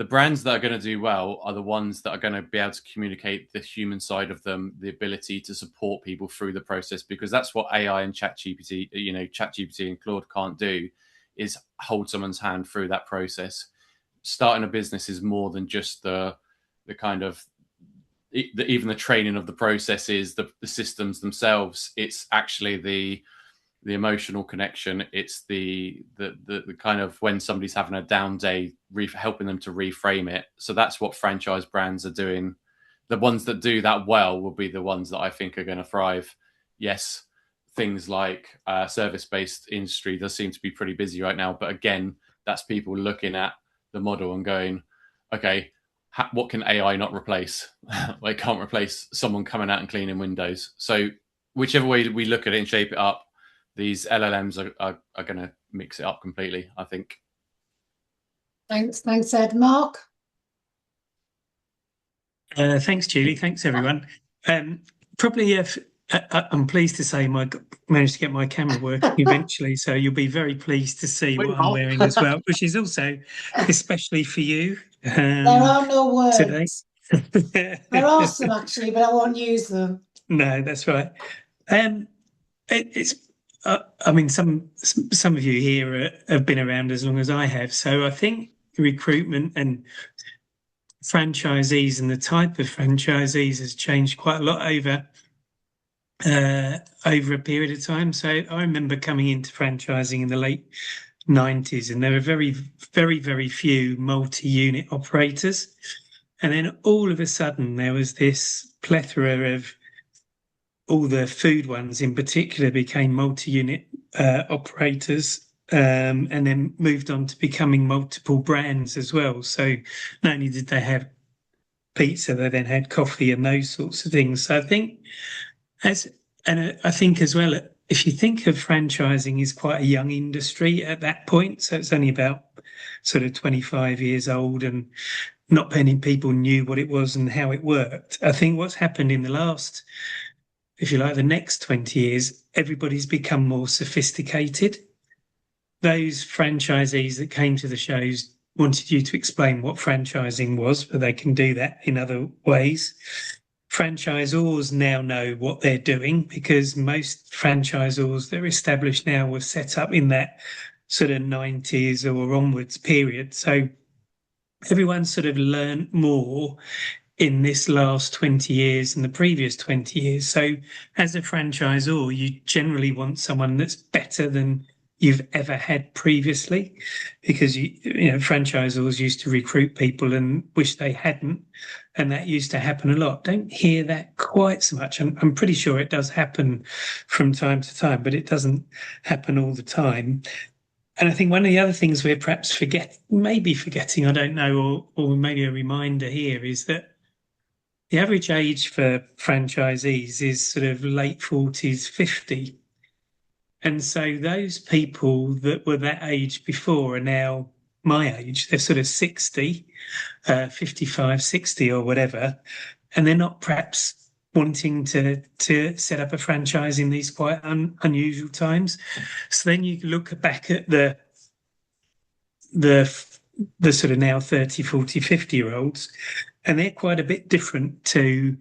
brands that are going to do well are the ones that are going to be able to communicate the human side of them, the ability to support people through the process, because that's what AI and ChatGPT, ChatGPT and Claude can't do, is hold someone's hand through that process. Starting a business is more than just the kind of even the training of the processes, the systems themselves. It's actually the emotional connection. It's the kind of when somebody's having a down day, helping them to reframe it. So that's what franchise brands are doing. The ones that do that well will be the ones that I think are going to thrive. Yes, things like service-based industry does seem to be pretty busy right now. But again, that's people looking at the model and going, okay, what can AI not replace? Well, it can't replace someone coming out and cleaning windows. So whichever way we look at it and shape it up, these LLMs are going to mix it up completely, I think. Thanks, Ed. Mark? Thanks, Julie. Thanks, everyone. Probably I'm pleased to say I managed to get my camera working eventually, so you'll be very pleased to see what I'm wearing as well, which is also especially for you. There are no words. Today. There are some, actually, but I won't use them. No, that's right. It's I mean, some of you here have been around as long as I have, so I think recruitment and franchisees and the type of franchisees has changed quite a lot over over a period of time. So I remember coming into franchising in the late 90s, and there were very, very, very few multi-unit operators. And then all of a sudden, there was this plethora of all the food ones in particular became multi-unit operators, and then moved on to becoming multiple brands as well. So not only did they have pizza, they then had coffee and those sorts of things. So I think I think as well, if you think of franchising is quite a young industry at that point, so it's only about sort of 25 years old, and not many people knew what it was and how it worked. I think what's happened in the last, if you like, the next 20 years, everybody's become more sophisticated. Those franchisees that came to the shows wanted you to explain what franchising was, but they can do that in other ways. Franchisors now know what they're doing, because most franchisors that are established now were set up in that sort of 90s or onwards period. So everyone's sort of learned more in this last 20 years and the previous 20 years. So as a franchisor, you generally want someone that's better than you've ever had previously, because you know franchisors used to recruit people and wish they hadn't, and that used to happen a lot. Don't hear that quite so much. I'm pretty sure it does happen from time to time, but it doesn't happen all the time. And I think one of the other things we're perhaps maybe forgetting, I don't know, or maybe a reminder here, is that the average age for franchisees is sort of late 40s, 50. And so those people that were that age before are now my age. They're sort of 60, 55, 60 or whatever. And they're not perhaps wanting to set up a franchise in these quite unusual times. So then you look back at the sort of now 30, 40, 50-year-olds, and they're quite a bit different to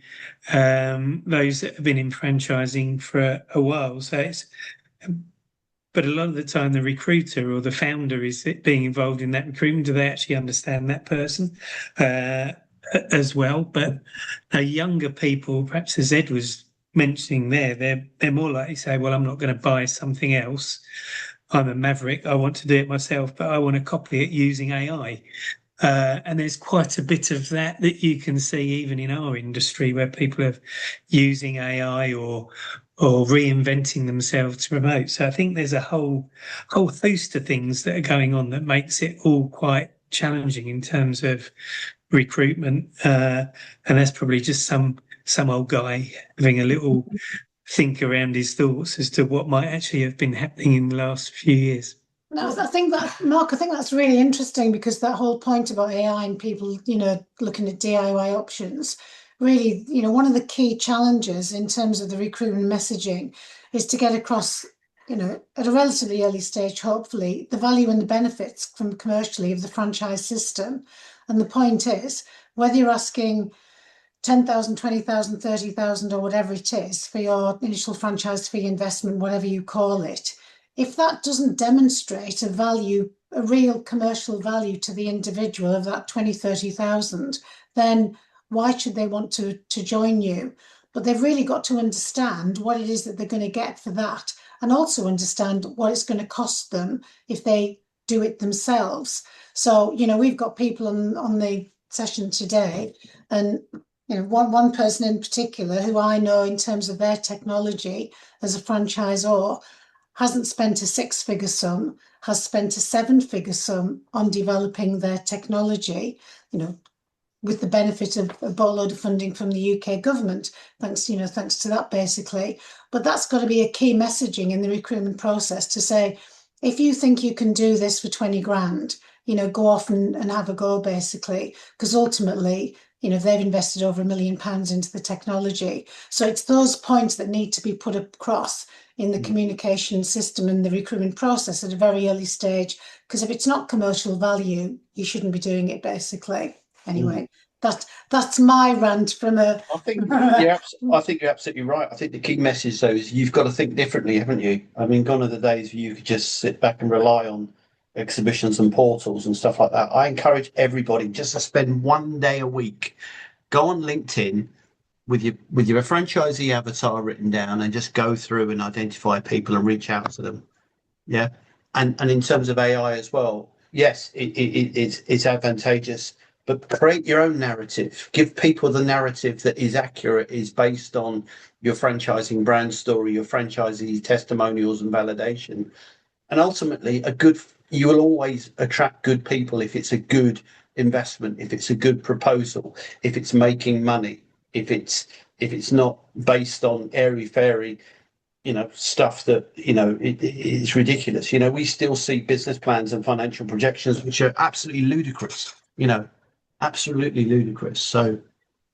those that have been in franchising for a while. So but a lot of the time, the recruiter or the founder is being involved in that recruitment. Do they actually understand that person as well? But younger people, perhaps as Ed was mentioning there, they're more likely to say, well, I'm not going to buy something else. I'm a maverick. I want to do it myself, but I want to copy it using AI. And there's quite a bit of that you can see even in our industry, where people are using AI or reinventing themselves to promote. So I think there's a whole host of things that are going on that makes it all quite challenging in terms of recruitment. And that's probably just some old guy having a little think around his thoughts as to what might actually have been happening in the last few years. No, I think that's really interesting, because that whole point about AI and people, looking at DIY options, really, one of the key challenges in terms of the recruitment messaging is to get across, at a relatively early stage, hopefully, the value and the benefits from commercially of the franchise system. And the point is, whether you're asking 10,000, 20,000, 30,000 or whatever it is for your initial franchise fee investment, whatever you call it, if that doesn't demonstrate a real commercial value to the individual of that 20, 30,000, then why should they want to join you? But they've really got to understand what it is that they're going to get for that, and also understand what it's going to cost them if they do it themselves. So, we've got people on the session today, and one person in particular who I know in terms of their technology as a franchisor hasn't spent a 6-figure sum, has spent a 7-figure sum on developing their technology, with the benefit of a boatload of funding from the UK government, thanks to that basically. But that's got to be a key messaging in the recruitment process, to say, if you think you can do this for 20 grand, go off and have a go basically, because ultimately, they've invested over £1 million into the technology. So it's those points that need to be put across in the communication system and the recruitment process at a very early stage, because if it's not commercial value, you shouldn't be doing it basically. Anyway, that's my rant from a... I think you're absolutely right. I think the key message, though, is you've got to think differently, haven't you? I mean, gone are the days where you could just sit back and rely on exhibitions and portals and stuff like that. I encourage everybody just to spend one day a week, go on LinkedIn, with your franchisee avatar written down and just go through and identify people and reach out to them. Yeah. And in terms of AI as well, yes, it's advantageous, but create your own narrative. Give people the narrative that is accurate, is based on your franchising brand story, your franchisee testimonials and validation. And ultimately, you will always attract good people if it's a good investment, if it's a good proposal, if it's making money, if it's not based on airy fairy, stuff that, it's ridiculous. We still see business plans and financial projections which are absolutely ludicrous, absolutely ludicrous. So,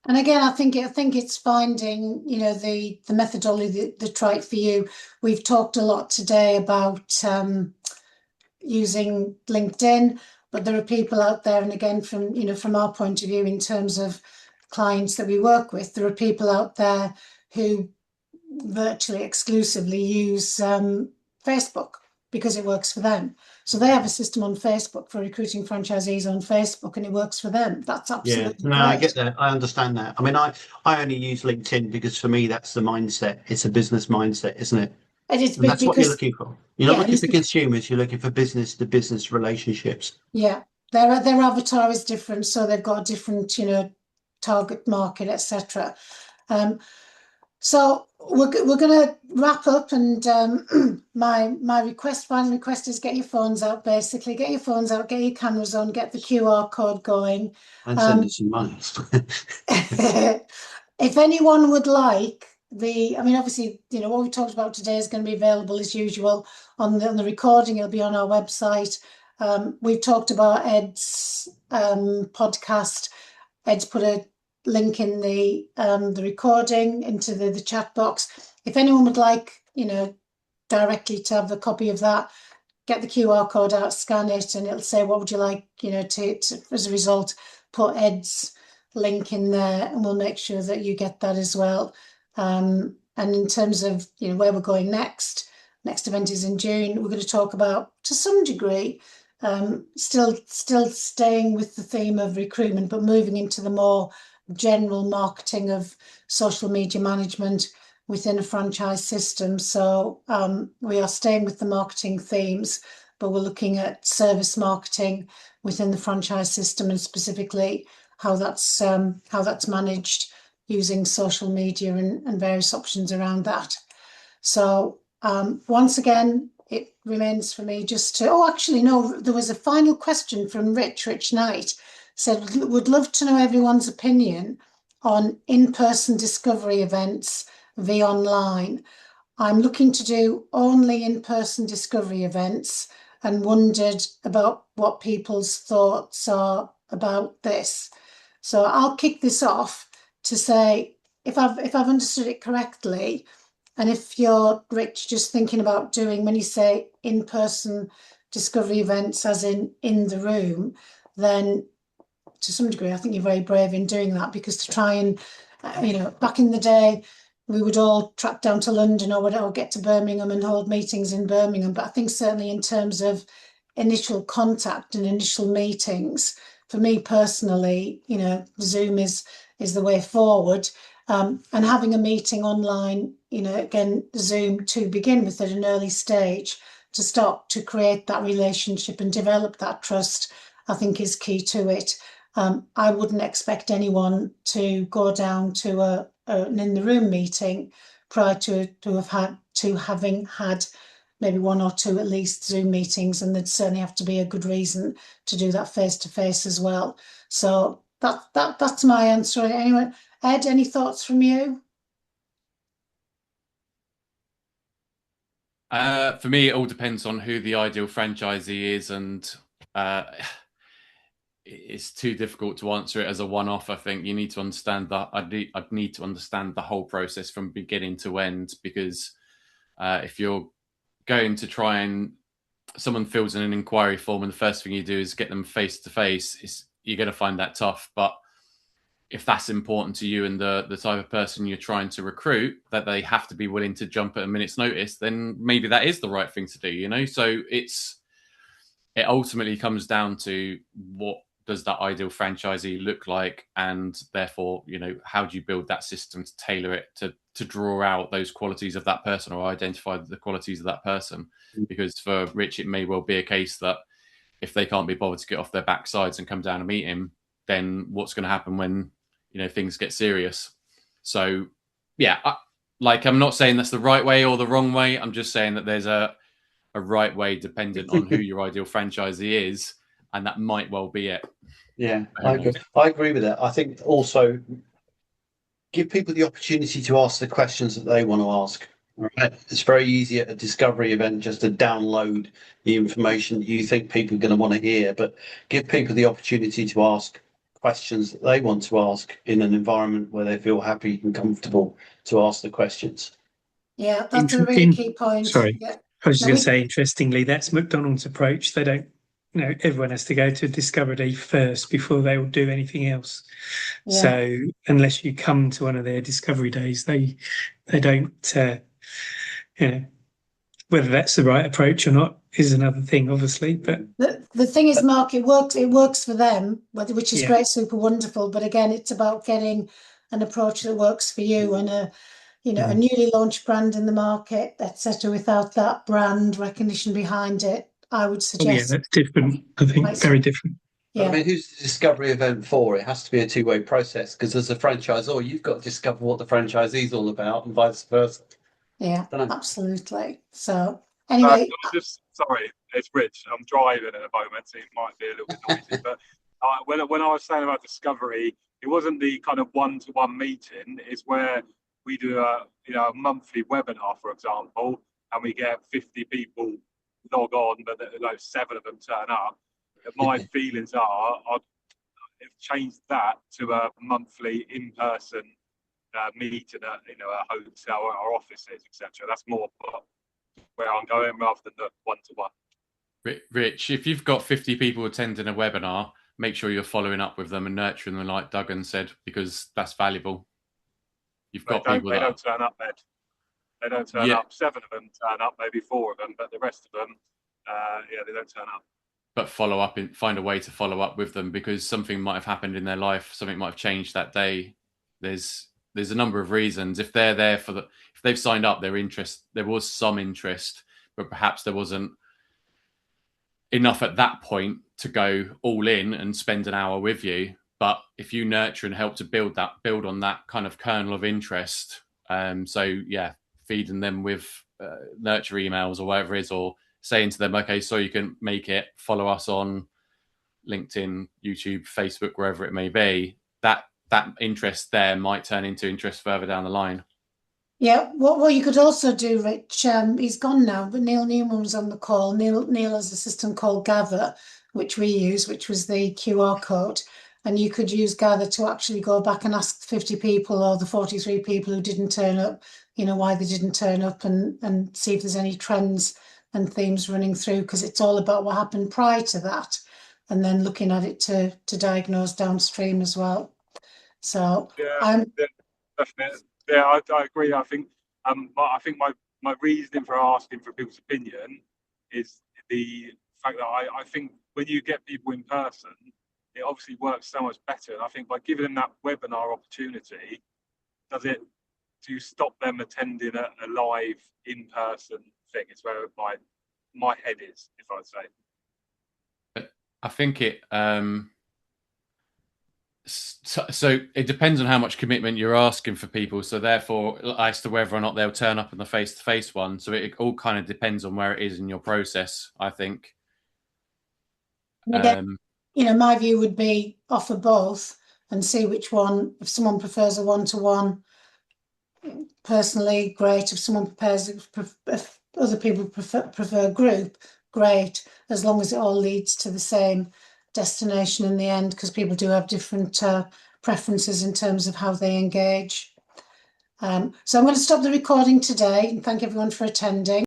and again, I think it's finding, the methodology that's right for you. We've talked a lot today about using LinkedIn, but there are people out there, and again, from our point of view, in terms of clients that we work with, there are people out there who virtually exclusively use Facebook because it works for them. So they have a system on Facebook for recruiting franchisees on Facebook, and it works for them. That's absolutely no, great. I get that. I understand that. I mean, I only use LinkedIn because for me that's the mindset. It's a business mindset, isn't it? It is, And that's what you're because looking for. You're not looking for consumers. You're looking for business to business relationships. yeah, their avatar is different, so they've got a different, target market, etc. So we're going to wrap up, and my final request is get your phones out. Basically, get your phones out, get your cameras on, get the QR code going, and send us some money. If anyone would like obviously, what we talked about today is going to be available as usual on the recording. It'll be on our website. We've talked about Ed's podcast. Ed's put a link in the recording into the chat box. If anyone would like, directly to have a copy of that, get the QR code out, scan it, and it'll say, what would you like, to as a result, put Ed's link in there, and we'll make sure that you get that as well. And in terms of, where we're going next event is in June. We're going to talk about, to some degree, still staying with the theme of recruitment, but moving into the more general marketing of social media management within a franchise system. So we are staying with the marketing themes, but we're looking at service marketing within the franchise system, and specifically how that's managed using social media and various options around that. So once again, it remains for me just to, actually, no, there was a final question from Rich Knight, said, would love to know everyone's opinion on in-person discovery events via online. I'm looking to do only in-person discovery events and wondered about what people's thoughts are about this. So I'll kick this off to say, if I've understood it correctly, and if you're, Rich, just thinking about doing, when you say in-person discovery events as in the room, then to some degree, I think you're very brave in doing that, because to try and, back in the day, we would all track down to London or get to Birmingham and hold meetings in Birmingham. But I think certainly in terms of initial contact and initial meetings, for me personally, Zoom is the way forward. And having a meeting online, again, Zoom to begin with at an early stage, to start to create that relationship and develop that trust, I think is key to it. I wouldn't expect anyone to go down to an in the room meeting prior to having had maybe one or two at least Zoom meetings, and there'd certainly have to be a good reason to do that face to face as well. So that's my answer. Anyway, Ed, any thoughts from you? For me, it all depends on who the ideal franchisee is, and it's too difficult to answer it as a one-off. I think you need to understand that. I'd need to understand the whole process from beginning to end, because if you're going to try and someone fills in an inquiry form and the first thing you do is get them face to face, you're going to find that tough. But if that's important to you and the type of person you're trying to recruit, that they have to be willing to jump at a minute's notice, then maybe that is the right thing to do, So it ultimately comes down to what does that ideal franchisee look like, and therefore, how do you build that system to tailor it to draw out those qualities of that person, or identify the qualities of that person? Because for Rich, it may well be a case that if they can't be bothered to get off their backsides and come down and meet him, then what's going to happen when things get serious? So yeah, I'm not saying that's the right way or the wrong way. I'm just saying that there's a right way dependent on who your ideal franchisee is, and that might well be it. Yeah, I agree with that. I think also give people the opportunity to ask the questions that they want to ask. Right? It's very easy at a discovery event just to download the information that you think people are going to want to hear, but give people the opportunity to ask questions that they want to ask in an environment where they feel happy and comfortable to ask the questions. Yeah, that's a really key point. Sorry, yeah. I was just going to say, interestingly, that's McDonald's approach. They don't, everyone has to go to discovery first before they will do anything else. Yeah. So unless you come to one of their discovery days, they don't, whether that's the right approach or not is another thing, obviously. But the thing is, Mark, it works for them, which is great, super wonderful. But again, it's about getting an approach that works for you, and a newly launched brand in the market, etc. Without that brand recognition behind it, I would suggest. Yeah, that's different. I think very different. Yeah. I mean, who's the discovery event for? It has to be a two-way process, because as a franchisor, you've got to discover what the franchisee is all about, and vice versa. Yeah, absolutely. So anyway, sorry, it's Rich. I'm driving at the moment, so it might be a little bit noisy. But when I was saying about discovery, it wasn't the kind of one-to-one meeting. It's where we do a monthly webinar, for example, and we get 50 people log on, but 7 of them turn up. My feelings are I've changed that to a monthly in-person meeting at a hotel or offices, etc. That's more where I'm going rather than the one-to-one. Rich, if you've got 50 people attending a webinar, make sure you're following up with them and nurturing them, like Duggan said, because that's valuable. You've got people they don't turn up, Ed. They don't turn up. 7 of them turn up, maybe 4 of them, but the rest of them, they don't turn up. But follow up and find a way to follow up with them, because something might have happened in their life, something might have changed that day. There's a number of reasons. If they're there if they've signed up, there was some interest, but perhaps there wasn't enough at that point to go all in and spend an hour with you. But if you nurture and help to build on that kind of kernel of interest, feeding them with nurture emails or whatever it is, or saying to them, okay, so you can make it, follow us on LinkedIn, YouTube, Facebook, wherever it may be, that interest there might turn into interest further down the line. Yeah, what you could also do, Rich, he's gone now, but Neil Newman was on the call. Neil has a system called Gather, which we use, which was the QR code. And you could use Gather to actually go back and ask 50 people or the 43 people who didn't turn up, why they didn't turn up, and see if there's any trends and themes running through, because it's all about what happened prior to that, and then looking at it to diagnose downstream as well. So definitely. Yeah, I agree. I think my reasoning for asking for people's opinion is the fact that I think when you get people in person, it obviously works so much better. And I think by giving them that webinar opportunity, do you stop them attending a live in-person thing? It's where my head is, if I'd say. I think it so it depends on how much commitment you're asking for people, so therefore as to whether or not they'll turn up in the face-to-face one. So it all kind of depends on where it is in your process, I think. My view would be offer both and see which one. If someone prefers a one-to-one, personally, great. If someone if other people prefer group, great, as long as it all leads to the same destination in the end, because people do have different preferences in terms of how they engage. So I'm going to stop the recording today and thank everyone for attending.